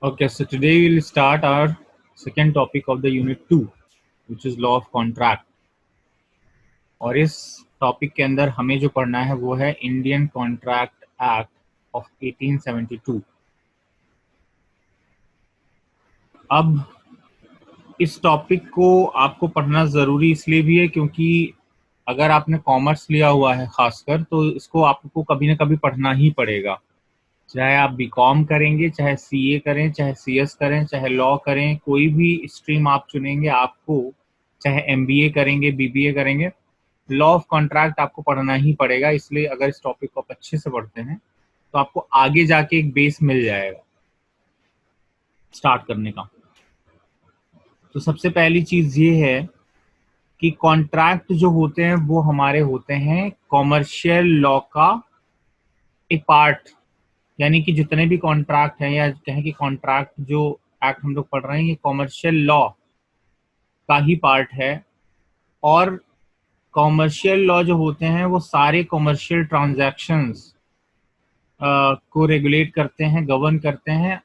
Okay, so today we'll start our second topic of the unit 2, which is law of contract. और इस topic के अंदर हमें जो पढ़ना है वो है इंडियन कॉन्ट्रैक्ट एक्ट ऑफ 1872। अब इस टॉपिक को आपको पढ़ना ज़रूरी इसलिए भी है क्योंकि अगर आपने कॉमर्स लिया हुआ है खासकर, तो इसको आपको कभी ना कभी पढ़ना ही पड़ेगा। चाहे आप बीकॉम करेंगे, चाहे सीए करें, चाहे सीएस करें, चाहे लॉ करें, कोई भी स्ट्रीम आप चुनेंगे, आपको चाहे एमबीए करेंगे, बीबीए करेंगे, लॉ ऑफ कॉन्ट्रैक्ट आपको पढ़ना ही पड़ेगा। इसलिए अगर इस टॉपिक को आप अच्छे से पढ़ते हैं तो आपको आगे जाके एक बेस मिल जाएगा स्टार्ट करने का। तो सबसे पहली चीज ये है कि कॉन्ट्रैक्ट जो होते हैं वो हमारे होते हैं कॉमर्शियल लॉ का एक पार्ट। यानी कि जितने भी कॉन्ट्रैक्ट हैं, या कहें कि कॉन्ट्रैक्ट जो एक्ट हम लोग पढ़ रहे हैं, ये कॉमर्शियल लॉ का ही पार्ट है। और कॉमर्शियल लॉ जो होते हैं वो सारे कॉमर्शियल ट्रांजैक्शंस को रेगुलेट करते हैं, गवर्न करते हैं।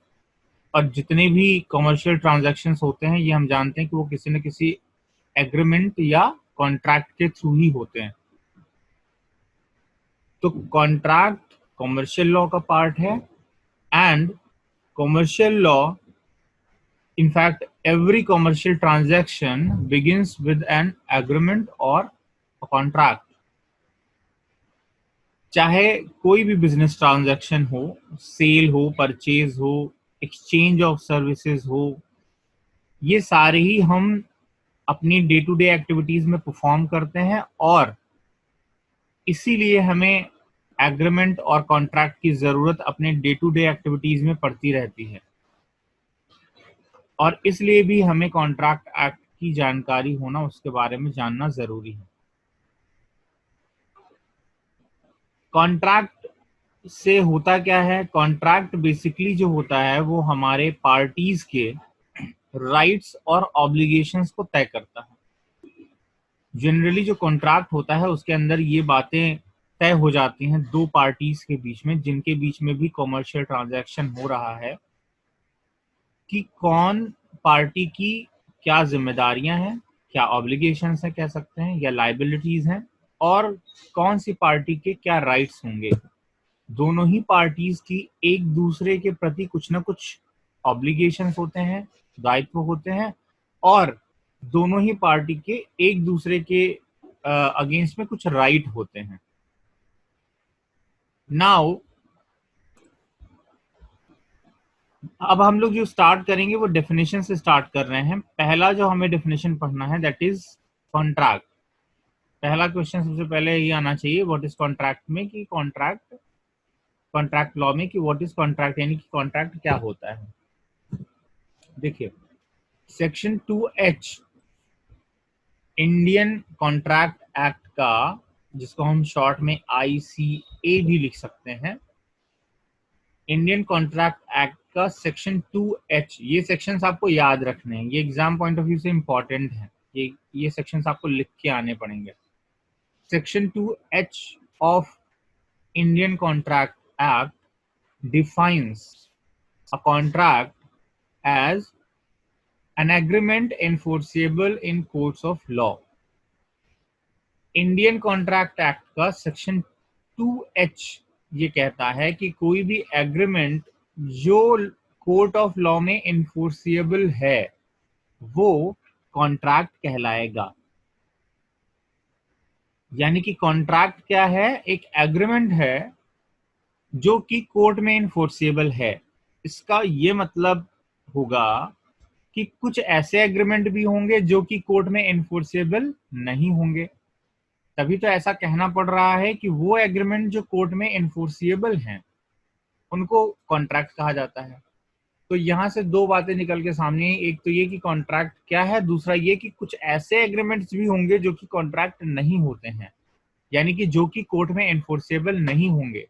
और जितने भी कॉमर्शियल ट्रांजैक्शंस होते हैं, ये हम जानते हैं कि वो किसी न किसी एग्रीमेंट या कॉन्ट्रैक्ट के थ्रू ही होते हैं। तो कॉन्ट्रैक्ट कॉमर्शियल लॉ का पार्ट है। And commercial law, in fact every commercial transaction begins with an agreement or a contract। चाहे कोई भी बिजनेस ट्रांजैक्शन हो, सेल हो, परचेज हो, एक्सचेंज ऑफ सर्विसेज हो, ये सारे ही हम अपनी डे टू डे एक्टिविटीज में परफॉर्म करते हैं। और इसीलिए हमें एग्रीमेंट और कॉन्ट्रैक्ट की जरूरत अपने डे टू डे एक्टिविटीज में पड़ती रहती है। और इसलिए भी हमें कॉन्ट्रैक्ट एक्ट की जानकारी होना, उसके बारे में जानना जरूरी है। कॉन्ट्रैक्ट से होता क्या है? कॉन्ट्रैक्ट बेसिकली जो होता है वो हमारे पार्टीज के राइट्स और ऑब्लिगेशंस को तय करता है। जनरली जो कॉन्ट्रैक्ट होता है उसके अंदर ये बातें तय हो जाती हैं दो पार्टीज के बीच में, जिनके बीच में भी कॉमर्शियल ट्रांजैक्शन हो रहा है, कि कौन पार्टी की क्या जिम्मेदारियां हैं, क्या ऑब्लिगेशंस हैं कह सकते हैं, या लाइबिलिटीज हैं, और कौन सी पार्टी के क्या राइट्स होंगे। दोनों ही पार्टीज की एक दूसरे के प्रति कुछ ना कुछ ऑब्लिगेशंस होते हैं, दायित्व होते हैं, और दोनों ही पार्टी के एक दूसरे के अगेंस्ट में कुछ राइट होते हैं। नाउ अब हम लोग जो स्टार्ट करेंगे वो डेफिनेशन से स्टार्ट कर रहे हैं। पहला जो हमें डेफिनेशन पढ़ना है दैट इज कॉन्ट्रैक्ट। पहला क्वेश्चन सबसे पहले ये आना चाहिए व्हाट इज कॉन्ट्रैक्ट में, कि कॉन्ट्रैक्ट, कॉन्ट्रैक्ट लॉ में कि व्हाट इज कॉन्ट्रैक्ट, यानी कि कॉन्ट्रैक्ट क्या होता है। देखिए, section 2H Indian contract act का, जिसको हम शॉर्ट में ICA भी लिख सकते हैं, इंडियन कॉन्ट्रैक्ट एक्ट का सेक्शन 2H, ये सेक्शंस आपको याद रखने हैं, ये एग्जाम पॉइंट ऑफ व्यू से इंपॉर्टेंट है। ये सेक्शंस आपको लिख के आने पड़ेंगे। Section 2H of Indian contract act defines a contract as an agreement enforceable in courts of law। Indian contract act का सेक्शन 2H ये कहता है कि कोई भी एग्रीमेंट जो कोर्ट ऑफ लॉ में इन्फोर्सिएबल है वो कॉन्ट्रैक्ट कहलाएगा। यानी कि कॉन्ट्रैक्ट क्या है? एक एग्रीमेंट है जो कि कोर्ट में इन्फोर्सिएबल है। इसका ये मतलब होगा कि कुछ ऐसे एग्रीमेंट भी होंगे जो कि कोर्ट में इन्फोर्सिएबल नहीं होंगे। तभी तो ऐसा कहना पड़ रहा है कि वो एग्रीमेंट जो कोर्ट में इन्फोर्सिएबल हैं उनको कॉन्ट्रैक्ट कहा जाता है। तो यहाँ से दो बातें निकल के सामने आई। एक तो ये कि कॉन्ट्रैक्ट क्या है, दूसरा ये कि कुछ ऐसे एग्रीमेंट्स भी होंगे जो कि कॉन्ट्रैक्ट नहीं होते हैं, यानी कि जो कि कोर्ट में एनफोर्सेबल नहीं होंगे।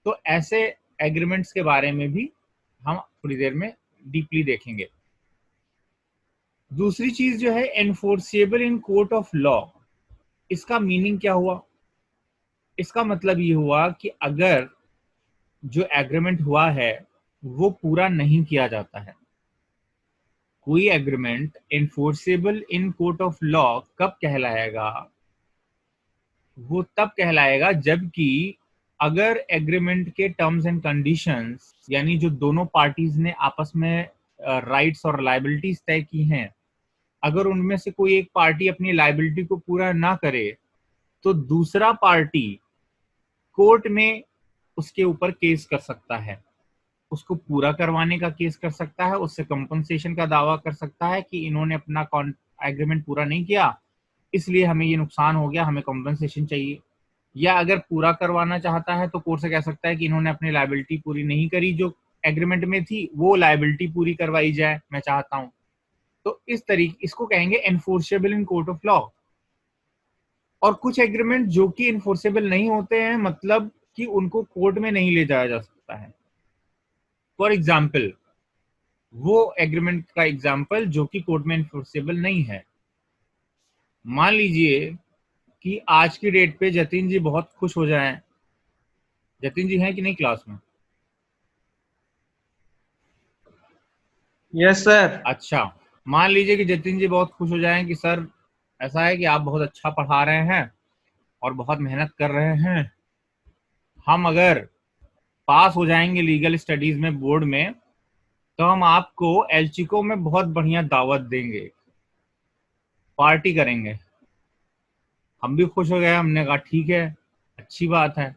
तो ऐसे एग्रीमेंट्स के बारे में भी हम थोड़ी देर में डीपली देखेंगे। दूसरी चीज जो है enforceable in court of law, इसका मीनिंग क्या हुआ? इसका मतलब ये हुआ कि अगर जो एग्रीमेंट हुआ है वो पूरा नहीं किया जाता है। कोई agreement enforceable in court of law कब कहलाएगा? वो तब कहलाएगा जबकि अगर एग्रीमेंट के टर्म्स एंड कंडीशंस, यानी जो दोनों पार्टीज ने आपस में राइट्स और लायबिलिटीज तय की हैं, अगर उनमें से कोई एक पार्टी अपनी लायबिलिटी को पूरा ना करे तो दूसरा पार्टी कोर्ट में उसके ऊपर केस कर सकता है, उसको पूरा करवाने का केस कर सकता है, उससे कंपनसेशन का दावा कर सकता है कि इन्होंने अपना एग्रीमेंट पूरा नहीं किया, इसलिए हमें ये नुकसान हो गया, हमें कंपनसेशन चाहिए। या अगर पूरा करवाना चाहता है तो कोर्ट से कह सकता है कि इन्होंने अपनी लायबिलिटी पूरी नहीं करी, जो एग्रीमेंट में थी वो लायबिलिटी पूरी करवाई जाए, मैं चाहता हूं। तो इस तरीके इसको कहेंगे enforceable in court of law. और कुछ एग्रीमेंट जो कि इन्फोर्सेबल नहीं होते हैं, मतलब कि उनको कोर्ट में नहीं ले जाया जा सकता है। फॉर एग्जाम्पल, वो एग्रीमेंट का एग्जाम्पल जो कि कोर्ट में इन्फोर्सेबल नहीं है, मान लीजिए कि आज की डेट पे जतिन जी बहुत खुश हो जाएं। जतिन जी हैं कि नहीं क्लास में? Yes sir. अच्छा, मान लीजिए कि जतिन जी बहुत खुश हो जाएं कि सर ऐसा है कि आप बहुत अच्छा पढ़ा रहे हैं और बहुत मेहनत कर रहे हैं, हम अगर पास हो जाएंगे लीगल स्टडीज में बोर्ड में तो हम आपको एलचिको में बहुत बढ़िया दावत देंगे, पार्टी करेंगे। हम भी खुश हो गए, हमने कहा ठीक है, अच्छी बात है।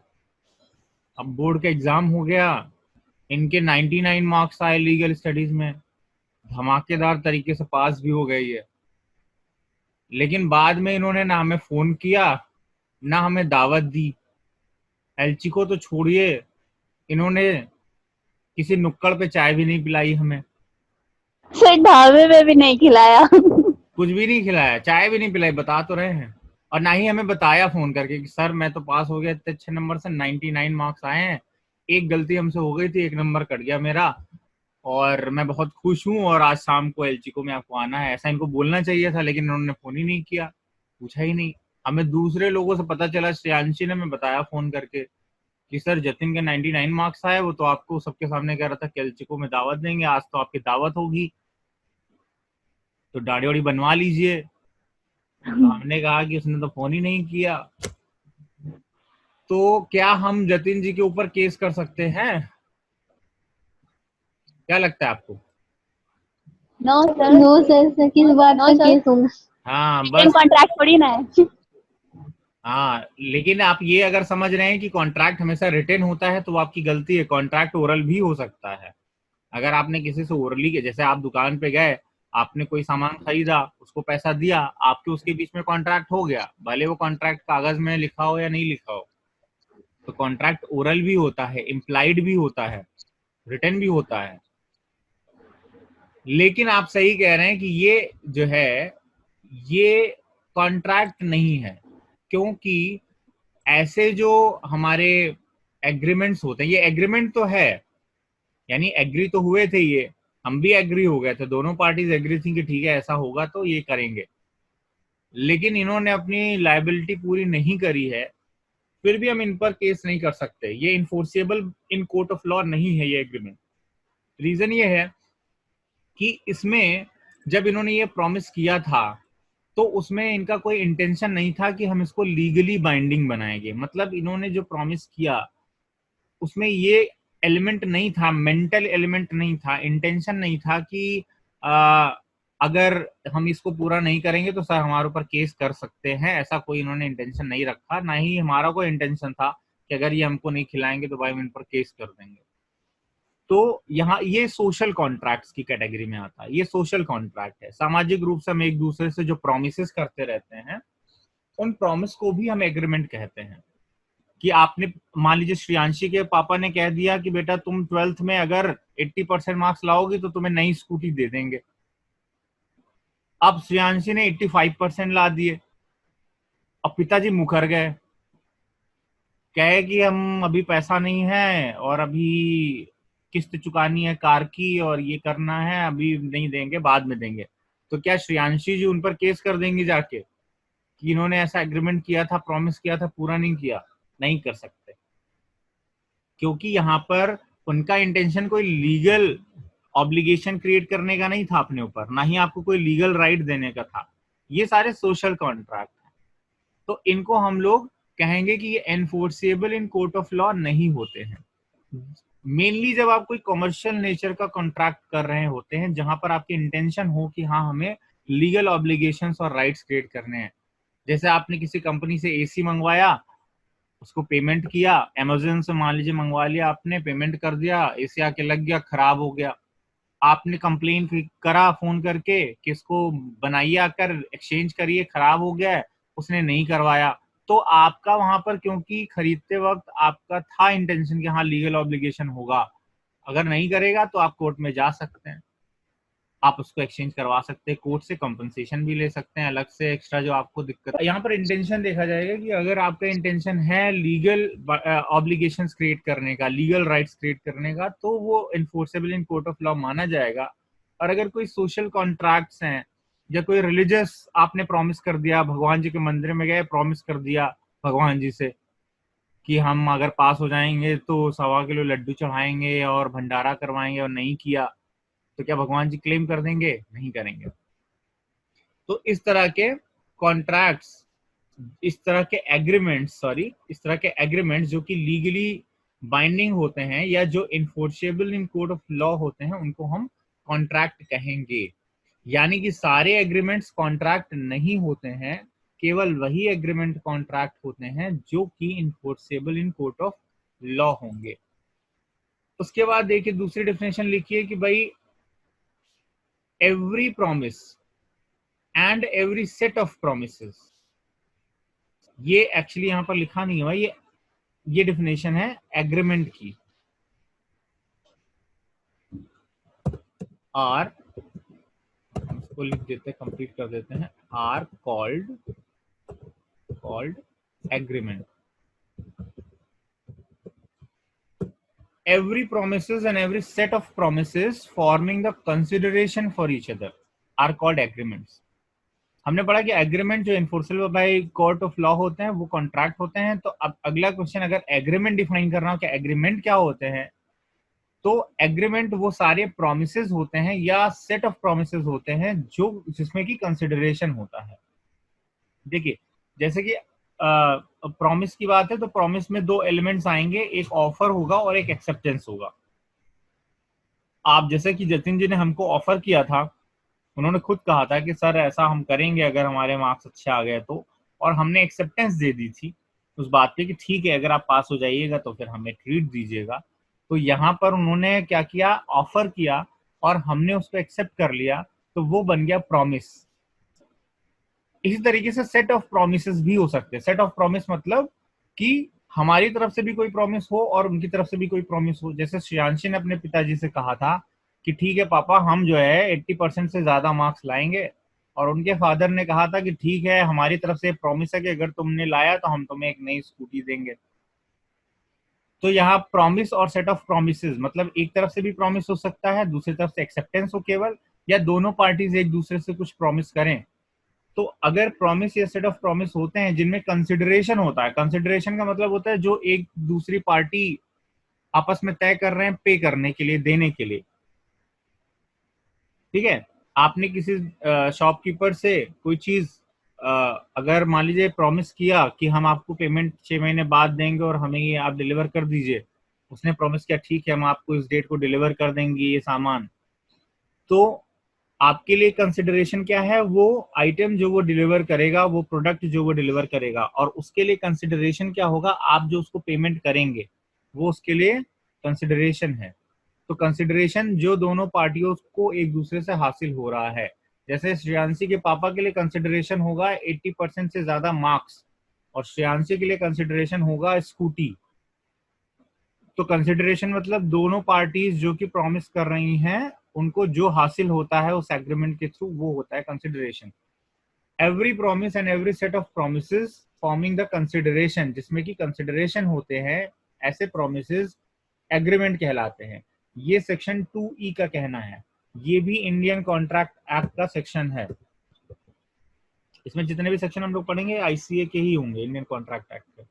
अब बोर्ड का एग्जाम हो गया, इनके 99 मार्क्स आए लीगल स्टडीज में, धमाकेदार तरीके से पास भी हो गई है। लेकिन बाद में इन्होंने ना हमें फोन किया, ना हमें दावत दी। एलची को तो छोड़िए, इन्होंने किसी नुक्कड़ पे चाय भी नहीं पिलाई हमें, सर ढाबे में भी नहीं खिलाया। कुछ भी नहीं खिलाया, चाय भी नहीं पिलाई, बता तो रहे हैं। और ना ही हमें बताया फोन करके कि सर मैं तो पास हो गया इतने अच्छे नंबर से, 99 मार्क्स आए हैं, एक गलती हमसे हो गई थी, एक नंबर कट गया मेरा, और मैं बहुत खुश हूँ और आज शाम को एलचिको में आपको आना है। ऐसा इनको बोलना चाहिए था, लेकिन इन्होंने फोन ही नहीं किया, पूछा ही नहीं। हमें दूसरे लोगों से पता चला, श्रेयांशी ने हमें बताया फोन करके कि सर जतिन के 99 मार्क्स आए, वो तो आपको सबके सामने कह रहा था कि एलचिको में दावत देंगे, आज तो आपकी दावत होगी, तो दाढ़ी वाड़ी बनवा लीजिए। तो हमने कहा कि उसने तो फोन ही नहीं किया। तो क्या हम जतिन जी के ऊपर केस कर सकते हैं? क्या लगता है आपको? No sir. No sir, sir किस बात नो का सर, केस होगा? हाँ रिटन बस, कॉन्ट्रैक्ट थोड़ी ना है। हाँ लेकिन आप ये अगर समझ रहे हैं कि कॉन्ट्रैक्ट हमेशा रिटन होता है तो वो आपकी गलती है। कॉन्ट्रैक्ट ओरल भी हो सकता है। अगर आपने किसी से ओरली के, जैसे आप दुकान पे गए, आपने कोई सामान खरीदा, उसको पैसा दिया, आपके उसके बीच में कॉन्ट्रैक्ट हो गया, भले वो कॉन्ट्रैक्ट कागज में लिखा हो या नहीं लिखा हो, तो कॉन्ट्रैक्ट ओरल भी होता है, इम्प्लाइड भी होता है, रिटन भी होता है। लेकिन आप सही कह रहे हैं कि ये जो है ये कॉन्ट्रैक्ट नहीं है, क्योंकि ऐसे जो हमारे एग्रीमेंट्स होते हैं, ये एग्रीमेंट तो है, यानी एग्री तो हुए थे, ये हम भी एग्री हो गए थे, दोनों पार्टीज एग्री थी कि ठीक है ऐसा होगा तो ये करेंगे। लेकिन इन्होंने अपनी लायबिलिटी पूरी नहीं करी है, फिर भी हम इन पर केस नहीं कर सकते। ये enforceable in court of law नहीं है ये एग्रीमेंट। रीजन ये है कि इसमें जब इन्होंने ये प्रॉमिस किया था तो उसमें इनका कोई इंटेंशन नहीं था कि हम इसको लीगली बाइंडिंग बनाएंगे। मतलब इन्होंने जो प्रॉमिस किया उसमें ये एलिमेंट नहीं था, मेंटल एलिमेंट नहीं था, इंटेंशन नहीं था कि अगर हम इसको पूरा नहीं करेंगे तो सर हमारे ऊपर केस कर सकते हैं, ऐसा कोई इन्होंने इंटेंशन नहीं रखा। ना ही हमारा कोई इंटेंशन था कि अगर ये हमको नहीं खिलाएंगे तो भाई हम इन पर केस कर देंगे। तो यहाँ ये सोशल कॉन्ट्रैक्ट्स की कैटेगरी में आता है। ये सोशल कॉन्ट्रैक्ट है, सामाजिक रूप से हम एक दूसरे से जो प्रोमिस करते रहते हैं उन प्रॉमिस को भी हम एग्रीमेंट कहते हैं। कि आपने, मान लीजिए श्रेयांशी के पापा ने कह दिया कि बेटा तुम 12th में अगर 80% मार्क्स लाओगी तो तुम्हें नई स्कूटी दे देंगे। अब श्रेयांशी ने 85% ला दिए, अब पिताजी मुकर गए, कहे कि हम अभी पैसा नहीं है और अभी किस्त चुकानी है कार की और ये करना है, अभी नहीं देंगे, बाद में देंगे। तो क्या श्रेयांशी जी उन पर केस कर देंगे जाके कि इन्होंने ऐसा एग्रीमेंट किया था, प्रॉमिस किया था, पूरा नहीं किया? नहीं कर सकते, क्योंकि यहाँ पर उनका इंटेंशन कोई लीगल ऑब्लिगेशन क्रिएट करने का नहीं था अपने ऊपर, ना ही आपको कोई लीगल राइट देने का था। ये सारे सोशल कॉन्ट्रैक्ट हैं, तो इनको हम लोग कहेंगे कि ये enforceable in court of law नहीं होते हैं। मेनली जब आप कोई कमर्शियल नेचर का कॉन्ट्रैक्ट कर रहे होते हैं, जहां पर आपकी इंटेंशन हो कि हाँ हमें लीगल ऑब्लिगेशंस और राइट्स क्रिएट करने हैं। जैसे आपने किसी कंपनी से एसी मंगवाया, उसको पेमेंट किया, अमेजोन से मान लीजिए मंगवा लिया, आपने पेमेंट कर दिया, एसी आके लग गया, खराब हो गया। आपने कंप्लेन करा फोन करके कि इसको बनाइए, आकर एक्सचेंज करिए, खराब हो गया है, उसने नहीं करवाया। तो आपका वहां पर, क्योंकि खरीदते वक्त आपका था इंटेंशन कि हाँ लीगल ऑब्लिगेशन होगा, अगर नहीं करेगा तो आप कोर्ट में जा सकते हैं, आप उसको एक्सचेंज करवा सकते हैं, कोर्ट से कंपनसेशन भी ले सकते हैं अलग से एक्स्ट्रा जो आपको दिक्कत। यहाँ पर इंटेंशन देखा जाएगा कि अगर आपका इंटेंशन है लीगल ऑब्लिगेशंस क्रिएट करने का, लीगल राइट्स क्रिएट करने का, तो वो enforceable in court of law माना जाएगा। और अगर कोई सोशल कॉन्ट्रैक्ट्स हैं या कोई रिलीजियस आपने प्रॉमिस कर दिया, भगवान जी के मंदिर में गए, प्रॉमिस कर दिया भगवान जी से कि हम अगर पास हो जाएंगे तो 1.25 किलो लड्डू चढ़ाएंगे और भंडारा करवाएंगे, और नहीं किया तो क्या भगवान जी क्लेम कर देंगे? नहीं करेंगे। तो इस तरह के कॉन्ट्रैक्ट्स, इस तरह के एग्रीमेंट्स, इस तरह के एग्रीमेंट्स जो कि लीगली बाइंडिंग होते हैं या जो enforceable in court of law होते हैं, उनको हम कॉन्ट्रैक्ट कहेंगे। यानी कि सारे एग्रीमेंट्स कॉन्ट्रैक्ट नहीं होते हैं, केवल वही एग्रीमेंट कॉन्ट्रैक्ट होते हैं जो कि enforceable in court of law होंगे। उसके बाद देखिए दूसरी डेफिनेशन लिखिए कि भाई every promise and every set of promises, ये एक्चुअली यहां पर लिखा नहीं है भाई, ये डेफिनेशन है एग्रीमेंट की। आर, इसको लिख देते हैं, कंप्लीट कर देते हैं, are called agreement. Every promises and every set of promises forming the consideration for each other are called agreements। हमने पढ़ा कि एग्रीमेंट जो enforceable by court of law होते हैं वो कॉन्ट्रैक्ट होते हैं। तो अब अगला क्वेश्चन, अगर एग्रीमेंट डिफाइन करना हो कि एग्रीमेंट क्या होते हैं, तो एग्रीमेंट वो सारे प्रोमिसेस होते हैं या सेट ऑफ प्रोमिसेस होते हैं जो जिसमें की कंसिडरेशन होता है। देखिए जैसे कि प्रॉमिस की बात है, तो प्रॉमिस में दो एलिमेंट्स आएंगे, एक ऑफर होगा और एक एक्सेप्टेंस होगा। आप जैसे कि जतिन जी ने हमको ऑफर किया था, उन्होंने खुद कहा था कि सर ऐसा हम करेंगे अगर हमारे मार्क्स अच्छे आ गए तो, और हमने एक्सेप्टेंस दे दी थी उस बात पे कि ठीक है अगर आप पास हो जाइएगा तो फिर हमें ट्रीट दीजिएगा। तो यहाँ पर उन्होंने क्या किया, ऑफर किया और हमने उसको एक्सेप्ट कर लिया, तो वो बन गया प्रॉमिस। इसी तरीके से सेट ऑफ प्रोमिसेस भी हो सकते हैं। सेट ऑफ प्रॉमिस मतलब कि हमारी तरफ से भी कोई प्रॉमिस हो और उनकी तरफ से भी कोई प्रॉमिस हो। जैसे श्रेयांशी ने अपने पिताजी से कहा था कि ठीक है पापा, हम जो है 80% से ज्यादा मार्क्स लाएंगे, और उनके फादर ने कहा था कि ठीक है हमारी तरफ से प्रॉमिस है कि अगर तुमने लाया तो हम तुम्हें एक नई स्कूटी देंगे। तो यहाँ प्रॉमिस और सेट ऑफ प्रोमिसेस मतलब एक तरफ से भी प्रॉमिस हो सकता है, दूसरी तरफ से एक्सेप्टेंस हो केवल, या दोनों पार्टीज एक दूसरे से कुछ प्रॉमिस करें। तो अगर प्रॉमिस या सेट ऑफ प्रॉमिस होते हैं जिनमें कंसिडरेशन होता है, कंसिडरेशन का मतलब होता है जो एक दूसरी पार्टी आपस में तय कर रहे हैं पे करने के लिए, देने के लिए। ठीक है, आपने किसी शॉपकीपर से कोई चीज अगर मान लीजिए प्रॉमिस किया कि हम आपको पेमेंट 6 महीने बाद देंगे और हमें ये आप डिलीवर कर दीजिए, उसने प्रॉमिस किया ठीक है हम आपको इस डेट को डिलीवर कर देंगे ये सामान, तो आपके लिए कंसिडरेशन क्या है, वो आइटम जो वो डिलीवर करेगा, वो प्रोडक्ट जो वो डिलीवर करेगा, और उसके लिए कंसिडरेशन क्या होगा, आप जो उसको पेमेंट करेंगे वो उसके लिए कंसिडरेशन है। तो कंसिडरेशन जो दोनों पार्टियों को एक दूसरे से हासिल हो रहा है, जैसे श्रेयांशी के पापा के लिए कंसिडरेशन होगा 80% से ज्यादा मार्क्स, और श्रेयांशी के लिए कंसिडरेशन होगा स्कूटी। तो कंसिडरेशन मतलब दोनों पार्टीज जो कि प्रॉमिस कर रही हैं उनको जो हासिल होता है उस एग्रीमेंट के थ्रू, वो होता है consideration. Every promise and every set of promises forming the consideration, जिसमें कि कंसिडरेशन होते हैं, ऐसे प्रोमिसेस एग्रीमेंट कहलाते हैं। ये सेक्शन 2E का कहना है। ये भी इंडियन कॉन्ट्रैक्ट एक्ट का सेक्शन है। इसमें जितने भी सेक्शन हम लोग पढ़ेंगे आईसीए के ही होंगे, इंडियन कॉन्ट्रैक्ट एक्ट के।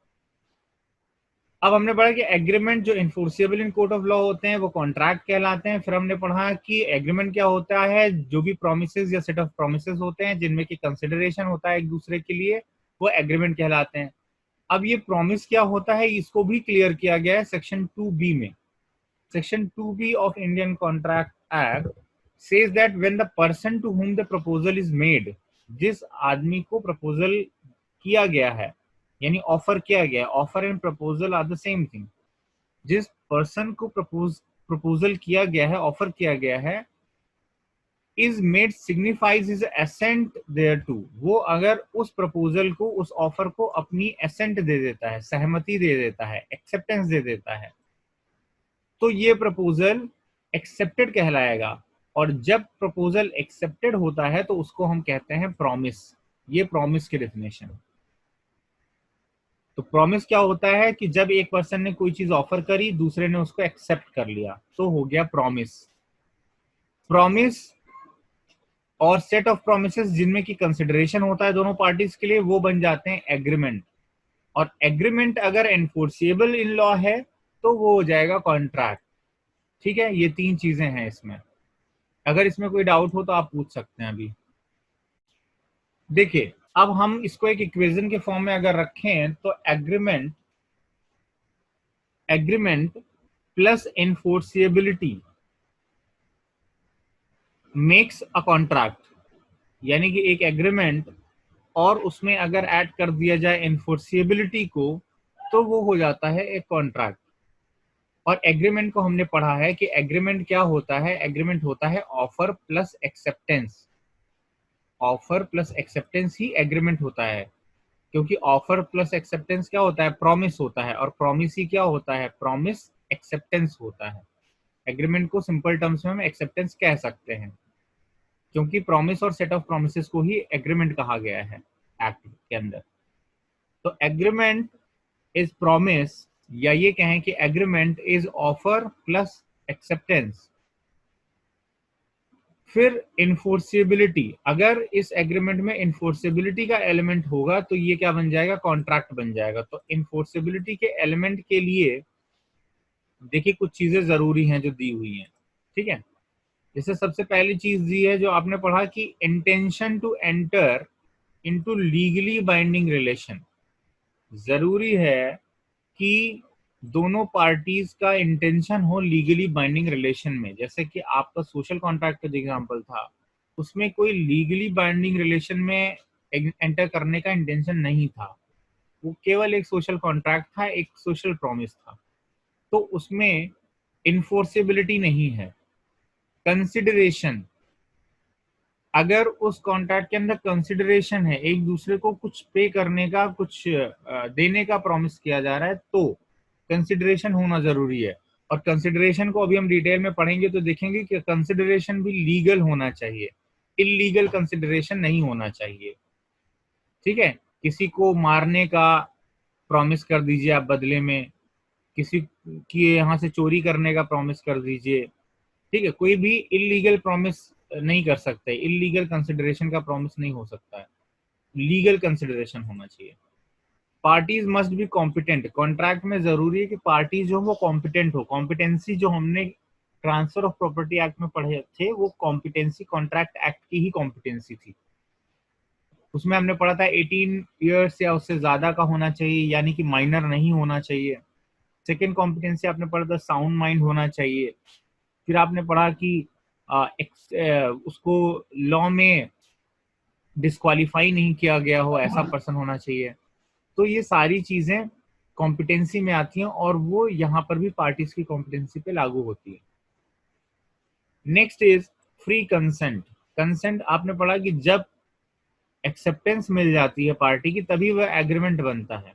अब हमने पढ़ा कि एग्रीमेंट जो enforceable in court of law होते हैं वो कॉन्ट्रैक्ट कहलाते हैं। फिर हमने पढ़ा कि एग्रीमेंट क्या होता है, जो भी प्रोमिसेस या सेट ऑफ प्रोमिसेस होते हैं जिनमें कि कंसिडरेशन होता है एक दूसरे के लिए, वो एग्रीमेंट कहलाते हैं। अब ये प्रॉमिस क्या होता है इसको भी क्लियर किया गया है सेक्शन 2B में। Section 2B of Indian contract act says that when the person to whom the proposal is made, जिस आदमी को प्रपोजल किया गया है यानी ऑफर किया गया है, offer and proposal are the same thing, जिस पर्सन को प्रपोजल किया गया है, ऑफर किया गया है, is made signifies is assent thereto, वो अगर उस प्रपोजल को, उस ऑफर को अपनी एसेंट दे देता है, सहमति दे देता है, एक्सेप्टेंस दे देता है, तो ये प्रपोजल एक्सेप्टेड कहलाएगा। और जब प्रपोजल एक्सेप्टेड होता है तो उसको हम कहते हैं प्रॉमिस। ये प्रॉमिस की डेफिनेशन। तो प्रॉमिस क्या होता है कि जब एक पर्सन ने कोई चीज ऑफर करी, दूसरे ने उसको एक्सेप्ट कर लिया, तो हो गया प्रॉमिस। प्रॉमिस और सेट ऑफ प्रोमिसेस जिनमें की कंसिडरेशन होता है दोनों पार्टीज के लिए, वो बन जाते हैं एग्रीमेंट। और एग्रीमेंट अगर एनफोर्सिएबल इन लॉ है तो वो हो जाएगा कॉन्ट्रैक्ट। ठीक है, ये तीन चीजें हैं इसमें। अगर इसमें कोई डाउट हो तो आप पूछ सकते हैं अभी। देखिए, अब हम इसको एक इक्वेशन के फॉर्म में अगर रखें तो agreement plus enforceability makes a contract, यानी कि एक एग्रीमेंट और उसमें अगर ऐड कर दिया जाए एनफोर्सिएबिलिटी को तो वो हो जाता है एक कॉन्ट्रैक्ट। और एग्रीमेंट को हमने पढ़ा है कि एग्रीमेंट क्या होता है, एग्रीमेंट होता है offer plus acceptance. Offer plus acceptance ही एग्रीमेंट होता है, क्योंकि ऑफर प्लस एक्सेप्टेंस क्या होता है, प्रॉमिस होता है, और प्रॉमिस ही क्या होता है, प्रॉमिस एक्सेप्टेंस होता है। एग्रीमेंट को सिंपल टर्म्स में हम एक्सेप्टेंस कह सकते हैं, क्योंकि प्रॉमिस और सेट ऑफ प्रोमिसेस को ही एग्रीमेंट कहा गया है एक्ट के अंदर। तो एग्रीमेंट इज प्रॉमिस, या ये कहें कि agreement is offer plus acceptance. फिर इन्फोर्सिबिलिटी, अगर इस एग्रीमेंट में इन्फोर्सिबिलिटी का एलिमेंट होगा तो ये क्या बन जाएगा, कॉन्ट्रैक्ट बन जाएगा। तो इन्फोर्सिबिलिटी के एलिमेंट के लिए देखिए कुछ चीजें जरूरी हैं जो दी हुई हैं। ठीक है, जैसे सबसे पहली चीज दी है जो आपने पढ़ा कि intention to enter into legally binding relation. जरूरी है कि दोनों पार्टीज का इंटेंशन हो लीगली बाइंडिंग रिलेशन में। जैसे कि आपका सोशल कॉन्ट्रैक्ट का एग्जांपल था, उसमें कोई लीगली बाइंडिंग रिलेशन में एंटर करने का इंटेंशन नहीं था, वो केवल एक सोशल कॉन्ट्रैक्ट था, एक सोशल प्रॉमिस था, तो उसमें इन्फोर्सेबिलिटी नहीं है। कंसिडरेशन, अगर उस कॉन्ट्रैक्ट के अंदर कंसिडरेशन है, एक दूसरे को कुछ पे करने का, कुछ देने का प्रॉमिस किया जा रहा है, तो कंसिडरेशन होना जरूरी है। और कंसिडरेशन को अभी हम डिटेल में पढ़ेंगे तो देखेंगे कि कंसिडरेशन भी लीगल होना चाहिए, इलीगल कंसिडरेशन नहीं होना चाहिए। ठीक है, किसी को मारने का प्रॉमिस कर दीजिए आप बदले में, किसी की यहाँ से चोरी करने का प्रॉमिस कर दीजिए। ठीक है, कोई भी इलीगल प्रॉमिस नहीं कर सकते, इलीगल कंसिडरेशन का प्रॉमिस नहीं हो सकता है, लीगल कंसिडरेशन होना चाहिए। Parties must be competent, contract में जरूरी है कि पार्टी जो वो कॉम्पिटेंट हो। कॉम्पिटेंसी जो हमने ट्रांसफर ऑफ प्रॉपर्टी एक्ट में पढ़े थे, वो कॉम्पिटेंसी कॉन्ट्रैक्ट एक्ट की ही कॉम्पिटेंसी थी। उसमें हमने पढ़ा था 18 ईयर्स या उससे ज्यादा का होना चाहिए, यानी कि माइनर नहीं होना चाहिए। सेकेंड कॉम्पिटेंसी आपने पढ़ा था साउंड माइंड होना चाहिए। फिर आपने पढ़ा कि उसको लॉ में डिस्क्वालीफाई नहीं किया गया हो, ऐसा पर्सन होना चाहिए। तो ये सारी चीजें कॉम्पिटेंसी में आती हैं और वो यहाँ पर भी पार्टीज की कॉम्पिटेंसी पे लागू होती है। Next is free consent. Consent आपने पढ़ा कि जब एक्सेप्टेंस मिल जाती है पार्टी की तभी वह एग्रीमेंट बनता है।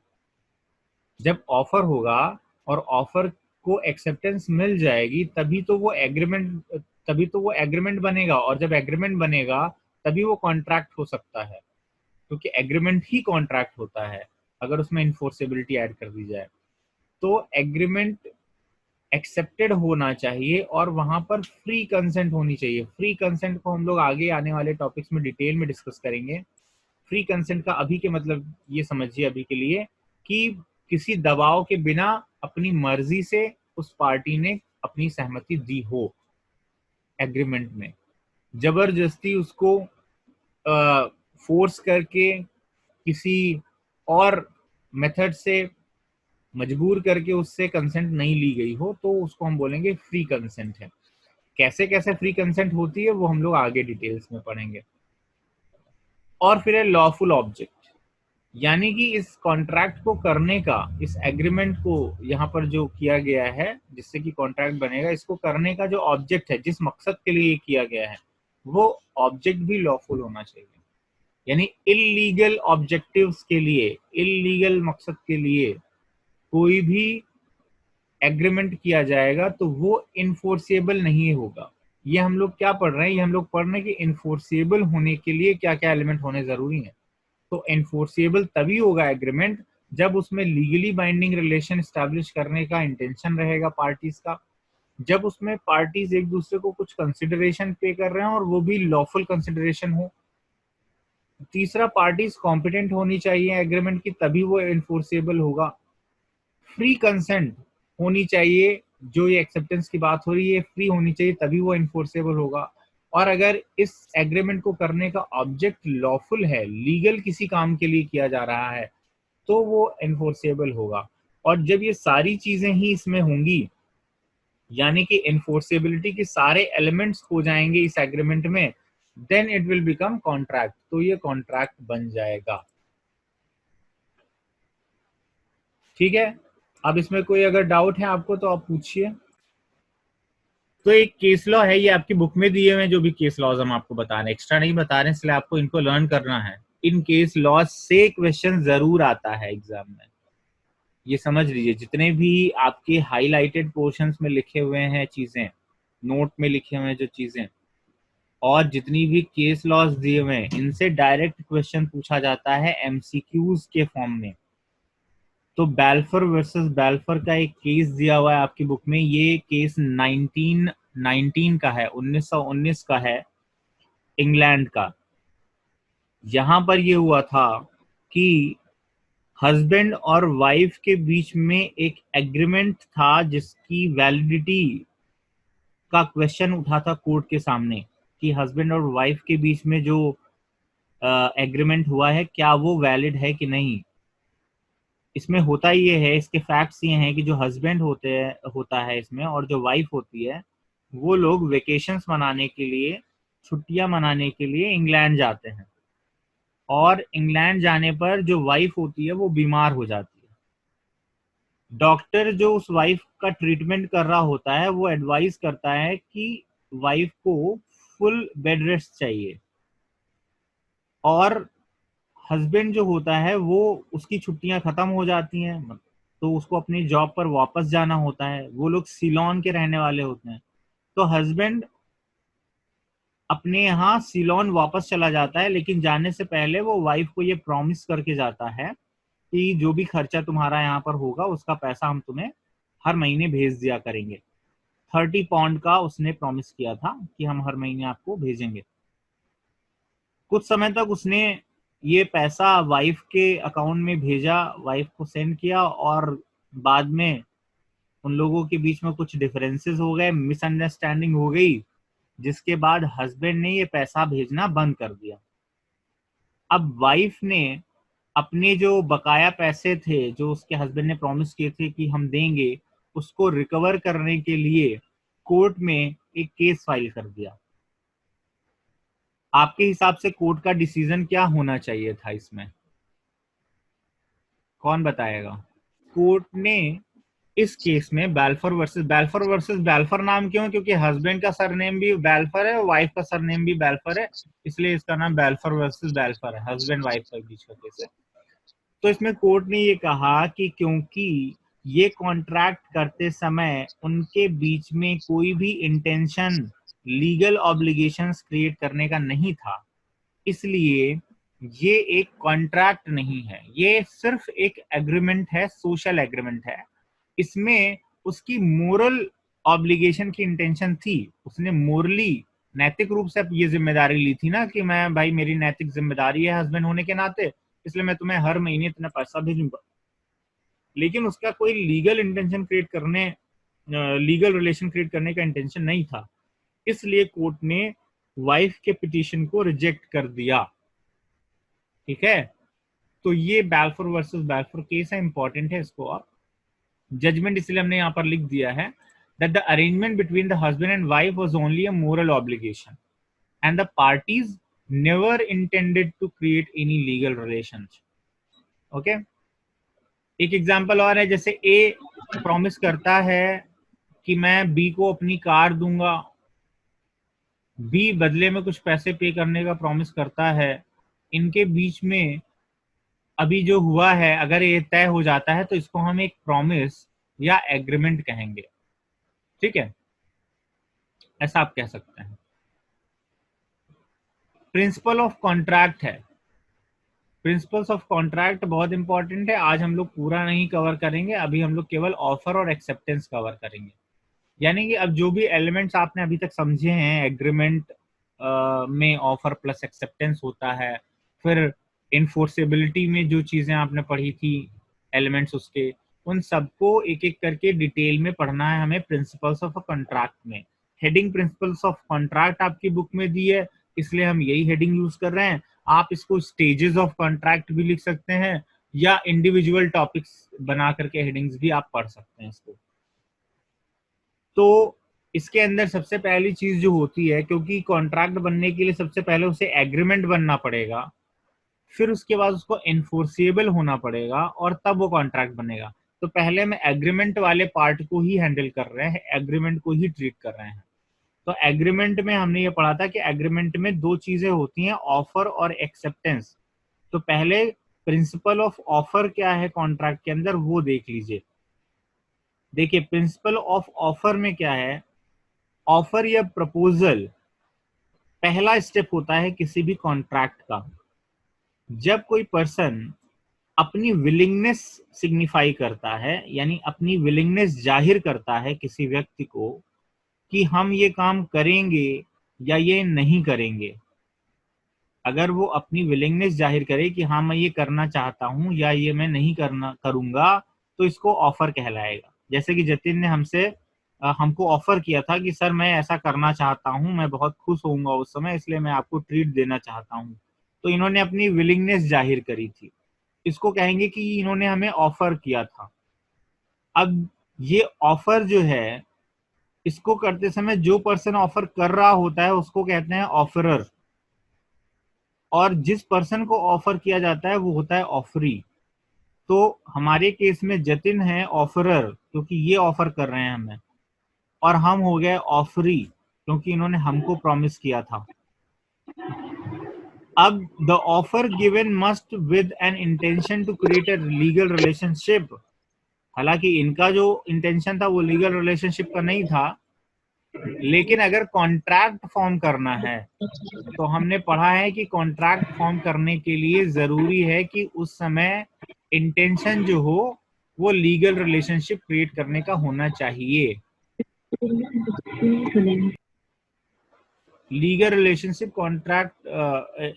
जब ऑफर होगा और ऑफर को एक्सेप्टेंस मिल जाएगी तभी तो वो एग्रीमेंट बनेगा, और जब एग्रीमेंट बनेगा तभी वो कॉन्ट्रैक्ट हो सकता है, क्योंकि एग्रीमेंट ही कॉन्ट्रैक्ट होता है अगर उसमें इन्फोर्सेबिलिटी ऐड कर दी जाए। तो एग्रीमेंट एक्सेप्टेड होना चाहिए और वहां पर फ्री कंसेंट होनी चाहिए। फ्री कंसेंट को हम लोग आगे आने वाले टॉपिक्स में डिटेल में डिस्कस करेंगे। फ्री कंसेंट का अभी के मतलब ये समझिए अभी के लिए कि किसी दबाव के बिना अपनी मर्जी से उस पार्टी ने अपनी सहमति दी हो एग्रीमेंट में, जबरदस्ती उसको फोर्स करके किसी और मेथड से मजबूर करके उससे कंसेंट नहीं ली गई हो, तो उसको हम बोलेंगे फ्री कंसेंट है। कैसे कैसे फ्री कंसेंट होती है वो हम लोग आगे डिटेल्स में पढ़ेंगे। और फिर है लॉफुल ऑब्जेक्ट, यानी कि इस कॉन्ट्रैक्ट को करने का, इस एग्रीमेंट को यहाँ पर जो किया गया है जिससे कि कॉन्ट्रैक्ट बनेगा, इसको करने का जो ऑब्जेक्ट है, जिस मकसद के लिए किया गया है, वो ऑब्जेक्ट भी लॉफुल होना चाहिए। यानी इलीगल ऑब्जेक्टिव्स के लिए, इलीगल मकसद के लिए कोई भी एग्रीमेंट किया जाएगा तो वो इनफोर्सेबल नहीं होगा। ये हम लोग क्या पढ़ रहे हैं, ये हम लोग पढ़ रहे हैं कि इनफोर्सेबल होने के लिए क्या क्या एलिमेंट होने जरूरी है। तो इनफोर्सेबल तभी होगा एग्रीमेंट जब उसमें लीगली बाइंडिंग रिलेशन स्टैब्लिश करने का इंटेंशन रहेगा पार्टीज का, जब उसमें पार्टीज एक दूसरे को कुछ कंसिडरेशन पे कर रहे हैं और वो भी लॉफुल कंसिडरेशन हो। तीसरा, पार्टीज कॉम्पिटेंट होनी चाहिए एग्रीमेंट की, तभी वो इनफोर्सेबल होगा। फ्री कंसेंट होनी चाहिए, जो ये एक्सेप्टेंस की बात हो रही है फ्री होनी चाहिए, तभी वो इन्फोर्सेबल होगा। और अगर इस एग्रीमेंट को करने का ऑब्जेक्ट लॉफुल है, लीगल किसी काम के लिए किया जा रहा है, तो वो इन्फोर्सेबल होगा। और जब ये सारी चीजें ही इसमें होंगी, यानी कि इन्फोर्सेबिलिटी के सारे एलिमेंट्स हो जाएंगे इस एग्रीमेंट में, then it will become contract, तो ये कॉन्ट्रैक्ट बन जाएगा। ठीक है, अब इसमें कोई अगर डाउट है आपको तो आप पूछिए। तो एक केस लॉ है, ये आपकी बुक में दिए हुए हैं, जो भी केस लॉज हम आपको बता रहे हैं, एक्स्ट्रा नहीं बता रहे हैं, इसलिए आपको इनको लर्न करना है। इन केस लॉज से क्वेश्चन जरूर आता है एग्जाम में, ये समझ लीजिए। जितने भी आपके हाईलाइटेड पोर्शंस में लिखे हुए हैं चीजें, नोट में लिखे हुए हैं जो चीजें, और जितनी भी केस लॉज दिए हुए हैं, इनसे डायरेक्ट क्वेश्चन पूछा जाता है एमसीक्यूज के फॉर्म में। तो बैल्फर वर्सेस बैल्फर का एक केस दिया हुआ है आपकी बुक में, ये केस 1919 का है, 1919 का है, इंग्लैंड का। यहां पर ये हुआ था कि हस्बैंड और वाइफ के बीच में एक एग्रीमेंट था जिसकी वैलिडिटी का क्वेश्चन उठा था कोर्ट के सामने, कि हस्बैंड और वाइफ के बीच में जो एग्रीमेंट हुआ है क्या वो वैलिड है कि नहीं। इसमें होता ये है, इसके फैक्ट्स ये हैं कि जो हस्बैंड होता है इसमें, और जो वाइफ होती है, वो लोग वेकेशंस मनाने के लिए, छुट्टियां मनाने के लिए इंग्लैंड जाते हैं। और इंग्लैंड जाने पर जो वाइफ होती है वो बीमार हो जाती है। डॉक्टर जो उस वाइफ का ट्रीटमेंट कर रहा होता है वो एडवाइस करता है कि वाइफ को फुल बेड रेस्ट चाहिए, और हस्बैंड जो होता है वो, उसकी छुट्टियां खत्म हो जाती हैं तो उसको अपनी जॉब पर वापस जाना होता है। वो लोग सिलोन के रहने वाले होते हैं, तो हस्बैंड अपने यहाँ सिलोन वापस चला जाता है, लेकिन जाने से पहले वो वाइफ को ये प्रॉमिस करके जाता है कि जो भी खर्चा तुम्हारा यहाँ पर होगा उसका पैसा हम तुम्हें हर महीने भेज दिया करेंगे। 30 पाउंड का उसने प्रॉमिस किया था कि हम हर महीने आपको भेजेंगे। कुछ समय तक उसने ये पैसा वाइफ के अकाउंट में भेजा, वाइफ को सेंड किया, और बाद में उन लोगों के बीच में कुछ डिफरेंसेस हो गए, मिसअंडरस्टैंडिंग हो गई, जिसके बाद हस्बैंड ने ये पैसा भेजना बंद कर दिया। अब वाइफ ने अपने जो बकाया पैसे थे जो उसके हस्बैंड ने प्रॉमिस किए थे कि हम देंगे, उसको रिकवर करने के लिए कोर्ट में एक केस फाइल कर दिया। आपके हिसाब से कोर्ट का डिसीजन क्या होना चाहिए था इसमें, कौन बताएगा? कोर्ट ने इस केस में बैल्फर बैल्फर नाम क्यों? क्योंकि हस्बैंड का सरनेम भी बैल्फर है, वाइफ का सरनेम भी बैल्फर है, इसलिए इसका नाम बैल्फर वर्सेस बैल्फर है, हस्बैंड वाइफ के बीच का केस है। तो इसमें कोर्ट ने ये कहा कि क्योंकि ये कॉन्ट्रैक्ट करते समय उनके बीच में कोई भी इंटेंशन लीगल ऑब्लिगेशंस क्रिएट करने का नहीं था, इसलिए ये एक कॉन्ट्रैक्ट नहीं है, ये सिर्फ एक एग्रीमेंट है, सोशल एग्रीमेंट है। इसमें उसकी मोरल ऑब्लिगेशन की इंटेंशन थी, उसने मोरली, नैतिक रूप से ये जिम्मेदारी ली थी ना कि मैं, भाई मेरी नैतिक जिम्मेदारी है हस्बैंड होने के नाते, इसलिए मैं तुम्हें हर महीने इतना पैसा भेजूंगा। लेकिन उसका कोई लीगल इंटेंशन क्रिएट करने, लीगल रिलेशन क्रिएट करने का इंटेंशन नहीं था, इसलिए कोर्ट ने वाइफ के पिटीशन को रिजेक्ट कर दिया। ठीक है, तो ये बैल्फोर वर्सेस बैल्फोर केस है, इंपॉर्टेंट है, इसको आप जजमेंट इसलिए हमने यहाँ पर लिख दिया है that the arrangement between the husband and wife was only a moral obligation and the parties never intended to create any legal relations. Okay? एक एग्जांपल और है, जैसे ए प्रॉमिस करता है कि मैं बी को अपनी कार दूंगा, बी बदले में कुछ पैसे पे करने का प्रॉमिस करता है, इनके बीच में अभी जो हुआ है अगर ये तय हो जाता है तो इसको हम एक प्रॉमिस या एग्रीमेंट कहेंगे। ठीक है, ऐसा आप कह सकते हैं। प्रिंसिपल ऑफ कॉन्ट्रैक्ट है, प्रिंसिपल्स ऑफ कॉन्ट्रैक्ट बहुत इंपॉर्टेंट है, आज हम लोग पूरा नहीं कवर करेंगे, अभी हम लोग केवल ऑफर और एक्सेप्टेंस कवर करेंगे। यानी कि अब जो भी एलिमेंट्स आपने अभी तक समझे हैं एग्रीमेंट में ऑफर प्लस एक्सेप्टेंस होता है, फिर इन्फोर्सेबिलिटी में जो चीजें आपने पढ़ी थी एलिमेंट्स उसके, उन सबको एक एक करके डिटेल में पढ़ना है हमें प्रिंसिपल्स ऑफ अ कॉन्ट्रैक्ट में। हेडिंग प्रिंसिपल्स ऑफ कॉन्ट्रैक्ट आपकी बुक में दी है, इसलिए हम यही हेडिंग यूज कर रहे हैं। आप इसको स्टेजेस ऑफ कॉन्ट्रैक्ट भी लिख सकते हैं या इंडिविजुअल टॉपिक्स बना करके हेडिंग्स भी आप पढ़ सकते हैं इसको। तो इसके अंदर सबसे पहली चीज जो होती है, क्योंकि कॉन्ट्रैक्ट बनने के लिए सबसे पहले उसे एग्रीमेंट बनना पड़ेगा, फिर उसके बाद उसको एनफोर्सेबल होना पड़ेगा और तब वो कॉन्ट्रैक्ट बनेगा। तो पहले हम एग्रीमेंट वाले पार्ट को ही हैंडल कर रहे हैं, एग्रीमेंट को ही ट्रीट कर रहे हैं। तो एग्रीमेंट में हमने ये पढ़ा था कि एग्रीमेंट में दो चीजें होती हैं, ऑफर और एक्सेप्टेंस। तो पहले प्रिंसिपल ऑफ ऑफर क्या है कॉन्ट्रैक्ट के अंदर वो देख लीजिए। देखिए प्रिंसिपल ऑफ ऑफर में क्या है, ऑफर या प्रपोजल पहला स्टेप होता है किसी भी कॉन्ट्रैक्ट का। जब कोई पर्सन अपनी विलिंगनेस सिग्निफाई करता है, यानी अपनी विलिंगनेस जाहिर करता है किसी व्यक्ति को कि हम ये काम करेंगे या ये नहीं करेंगे, अगर वो अपनी विलिंगनेस जाहिर करे कि हाँ मैं ये करना चाहता हूँ या ये मैं नहीं करूंगा, तो इसको ऑफर कहलाएगा। जैसे कि जतिन ने हमको ऑफर किया था कि सर मैं ऐसा करना चाहता हूँ, मैं बहुत खुश होऊंगा उस समय, इसलिए मैं आपको ट्रीट देना चाहता हूँ। तो इन्होंने अपनी विलिंगनेस जाहिर करी थी, इसको कहेंगे कि इन्होंने हमें ऑफर किया था। अब ये ऑफर जो है, इसको करते समय जो पर्सन ऑफर कर रहा होता है उसको कहते हैं ऑफरर, और जिस पर्सन को ऑफर किया जाता है वो होता है ऑफरी। तो हमारे केस में जतिन है ऑफरर क्योंकि ये ऑफर कर रहे हैं हमें, और हम हो गए ऑफरी क्योंकि इन्होंने हमको प्रॉमिस किया था। अब the offer given must with an intention to create a legal relationship, हालांकि इनका जो इंटेंशन था वो लीगल रिलेशनशिप का नहीं था, लेकिन अगर कॉन्ट्रैक्ट फॉर्म करना है तो हमने पढ़ा है कि कॉन्ट्रैक्ट फॉर्म करने के लिए जरूरी है कि उस समय इंटेंशन जो हो वो लीगल रिलेशनशिप क्रिएट करने का होना चाहिए। लीगल रिलेशनशिप कॉन्ट्रैक्ट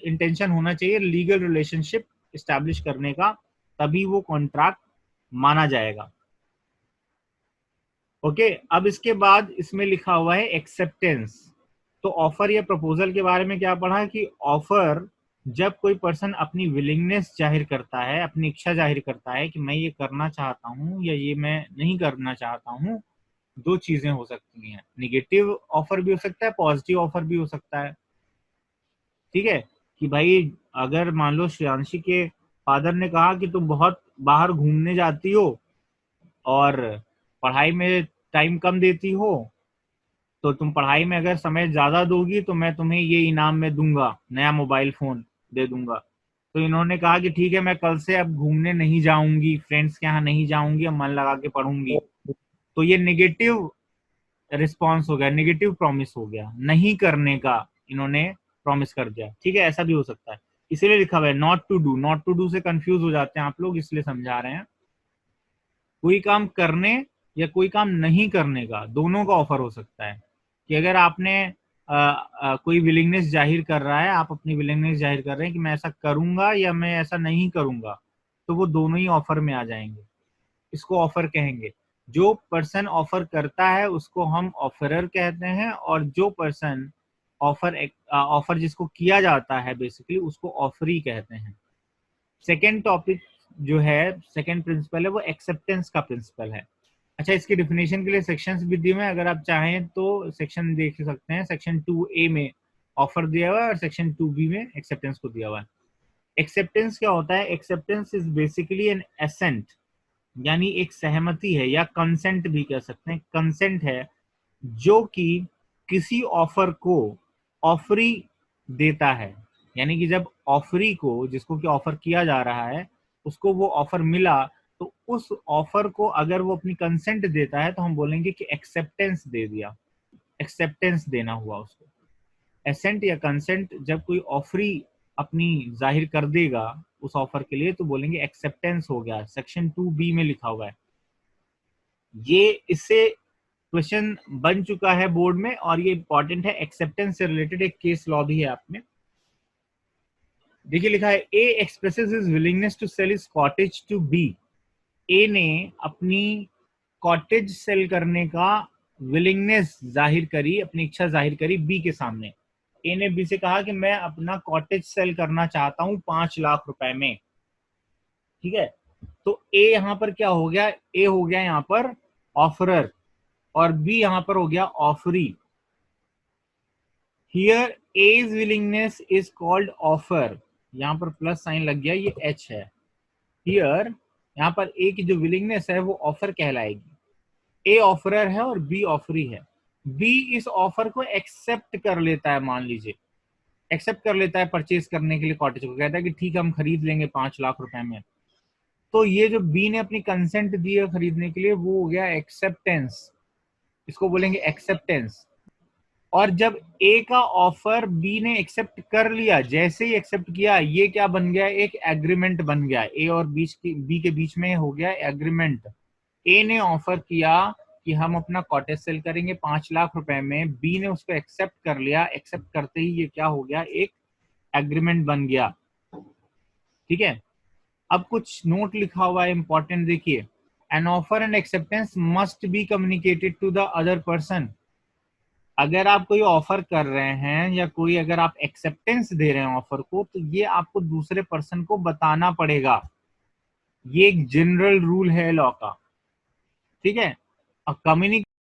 इंटेंशन होना चाहिए लीगल रिलेशनशिप एस्टैब्लिश करने का, तभी वो कॉन्ट्रैक्ट माना जाएगा। ओके, अब इसके बाद इसमें लिखा हुआ है एक्सेप्टेंस। तो ऑफर या प्रपोजल के बारे में क्या पढ़ा कि ऑफर जब कोई पर्सन अपनी विलिंगनेस जाहिर करता है, अपनी इच्छा जाहिर करता है कि मैं ये करना चाहता हूँ या ये मैं नहीं करना चाहता हूँ, दो चीजें हो सकती हैं, निगेटिव ऑफर भी हो सकता है, पॉजिटिव ऑफर भी हो सकता है। ठीक है, कि भाई अगर मान लो श्रेयांशी के फादर ने कहा कि तुम बहुत बाहर घूमने जाती हो और पढ़ाई में टाइम कम देती हो, तो तुम पढ़ाई में अगर समय ज्यादा दोगी तो मैं तुम्हें ये इनाम में दूंगा, नया मोबाइल फोन दे दूंगा। तो इन्होंने कहा कि ठीक है मैं कल से अब घूमने नहीं जाऊंगी, फ्रेंड्स के यहाँ नहीं जाऊंगी, अब मन लगा के पढ़ूंगी। तो ये नेगेटिव रिस्पॉन्स हो गया, नेगेटिव प्रॉमिस हो गया, नहीं करने का इन्होंने प्रॉमिस कर दिया। ठीक है, ऐसा भी हो सकता है, इसीलिए लिखा हुआ है not to do. Not to do से कंफ्यूज हो जाते हैं आप लोग, इसलिए समझा रहे हैं। कोई काम करने या कोई काम नहीं करने का, दोनों का ऑफर हो सकता है। कि अगर आपने कोई विलिंगनेस जाहिर कर रहा है, आप अपनी विलिंगनेस जाहिर कर रहे हैं कि मैं ऐसा करूंगा या मैं ऐसा नहीं करूंगा, तो वो दोनों ही ऑफर में आ जाएंगे। इसको ऑफर कहेंगे। जो पर्सन ऑफर करता है उसको हम ऑफरर कहते हैं, और जो पर्सन ऑफर जिसको किया जाता है बेसिकली उसको ऑफरी कहते हैं। सेकेंड टॉपिक जो है, सेकेंड प्रिंसिपल है वो एक्सेप्टेंस का प्रिंसिपल है। अच्छा, इसकी डिफिनेशन के लिए सेक्शंस भी दिए हुए हैं, अगर आप चाहें तो सेक्शन देख सकते हैं। सेक्शन 2A में ऑफर दिया हुआ है और सेक्शन 2B में एक्सेप्टेंस को दिया हुआ है। एक्सेप्टेंस क्या होता है? Acceptance is basically an assent, यानी एक सहमति है, या कंसेंट भी कह सकते हैं। कंसेंट है जो कि किसी ऑफर को ऑफरी देता है, यानी कि जब ऑफरी को, जिसको कि ऑफर किया जा रहा है, उसको वो ऑफर मिला, तो उस ऑफर को अगर वो अपनी कंसेंट देता है तो हम बोलेंगे कि एक्सेप्टेंस दे दिया, एक्सेप्टेंस देना हुआ उसको। एसेंट या कंसेंट जब कोई ऑफरी अपनी जाहिर कर देगा उस ऑफर के लिए तो बोलेंगे एक्सेप्टेंस हो गया। सेक्शन 2B में लिखा हुआ है ये। इससे क्वेश्चन बन चुका है बोर्ड में और ये इंपॉर्टेंट है। एक्सेप्टेंस से रिलेटेड एक केस लॉ भी है आप में। देखिए लिखा है, A expresses his willingness to sell his cottage to B. A ने अपनी कॉटेज सेल करने का विलिंगनेस जाहिर करी, अपनी इच्छा जाहिर करी बी के सामने। ए ने बी से कहा कि मैं अपना कॉटेज सेल करना चाहता हूं 5 लाख रुपए में। ठीक है, तो ए यहां पर क्या हो गया? ए हो गया यहां पर ऑफरर और बी यहां पर हो गया offeree. Here as willingness is called offer, यहां पर प्लस साइन लग गया, ये एच है। हियर यहां पर ए की जो विलिंगनेस है वो ऑफर कहलाएगी। ए ऑफरर है और बी ऑफरी है। बी इस ऑफर को एक्सेप्ट कर लेता है, मान लीजिए एक्सेप्ट कर लेता है परचेज करने के लिए कॉटेज को, कहता है कि ठीक है हम खरीद लेंगे 5 लाख रुपए में। तो ये जो बी ने अपनी कंसेंट दी है खरीदने के लिए वो हो गया एक्सेप्टेंस, इसको बोलेंगे एक्सेप्टेंस। और जब ए का ऑफर बी ने एक्सेप्ट कर लिया, जैसे ही एक्सेप्ट किया ये क्या बन गया? एक एग्रीमेंट बन गया। ए और बी के बीच में हो गया एग्रीमेंट। ए ने ऑफर किया कि हम अपना कॉटेज सेल करेंगे 5 लाख रुपए में, बी ने उसको एक्सेप्ट कर लिया। एक्सेप्ट करते ही ये क्या हो गया? एक एग्रीमेंट बन गया। ठीक है, अब कुछ नोट लिखा हुआ है इंपॉर्टेंट, देखिए। An offer and acceptance must be communicated to the other person. अगर आप कोई ऑफर कर रहे हैं या कोई अगर आप एक्सेप्टेंस दे रहे हैं ऑफर को, तो ये आपको दूसरे पर्सन को बताना पड़ेगा। ये एक जनरल रूल है लॉ का। ठीक है, कम्युनिकेट